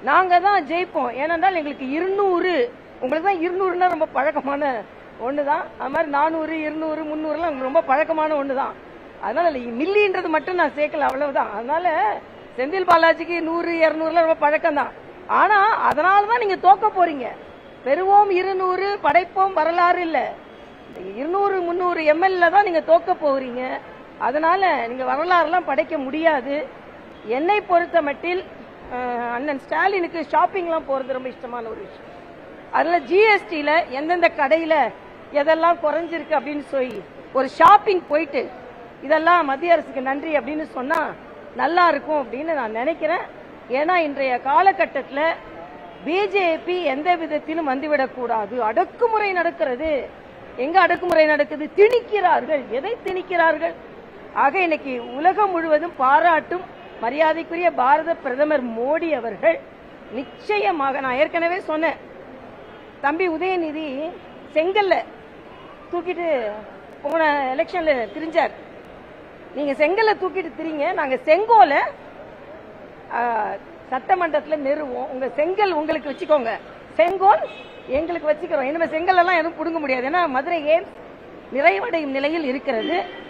நாங்க தான் ஜெயிப்போம். ஏனென்றால் எங்களுக்கு 200, உங்களுக்கு தான் 200னா ரொம்ப பழக்கமான ஒண்ணுதான். அது மாதிரி 400, 200, 300 ரொம்ப பழக்கமான ஒண்ணுதான். அதனால மில்லின்றது மட்டும் நான் சேர்க்கல, அவ்வளவுதான். அதனால செந்தில் பாலாஜிக்கு 100, 200 ரொம்ப பழக்கம் தான். ஆனா அதனாலதான் நீங்க தோக்க போறீங்க. பெறுவோம் 200, படைப்போம் வரலாறு இல்ல. 200, 300 எம்எல்ஏ தான் நீங்க தோக்க போறீங்க. அதனால நீங்க வரலாறுலாம் படைக்க முடியாது. என்னை பொறுத்த மட்டில் அண்ணன் ஸ்டாலினுக்கு ஷாப்பிங்லாம் போறது ரொம்ப இஷ்டமான ஒரு விஷயம். அதுல ஜிஎஸ்டியில எந்தெந்த கடையில எதெல்லாம் குறைஞ்சிருக்கு அப்படின்னு சொல்லி ஒரு ஷாப்பிங் போயிட்டு இதெல்லாம் மத்திய அரசுக்கு நன்றி அப்படின்னு சொன்னா நல்லா இருக்கும் அப்படின்னு நான் நினைக்கிறேன். ஏன்னா இன்றைய காலகட்டத்தில் பிஜேபி எந்த விதத்திலும் வந்துவிடக்கூடாது. அடக்குமுறை நடக்கிறது. எங்க அடக்குமுறை நடக்குது? திணிக்கிறார்கள். எதை திணிக்கிறார்கள்? ஆக இன்னைக்கு உலகம் முழுவதும் பாராட்டும் மரியாதைக்குரிய பாரத பிரதமர் மோடி அவர்கள் நிச்சயமாக, நான் ஏற்கனவே சொன்னேன், தம்பி உதயநிதி செங்கல்ல தூக்கிட்டு போன எலெக்ஷன்ல திரிஞ்சார். நீங்க செங்கல்ல தூக்கிட்டு திரிங்க, நாங்க செங்கோல சட்டமன்றத்தில் நிறுவோம். உங்க செங்கல் உங்களுக்கு வச்சுக்கோங்க, செங்கோல் எங்களுக்கு வச்சுக்கிறோம். இனிமே செங்கல் எல்லாம் எதுவும் புடுங்க முடியாது. ஏன்னா மதுரை எய்ம்ஸ் நிறைவடையும் நிலையில் இருக்கிறது.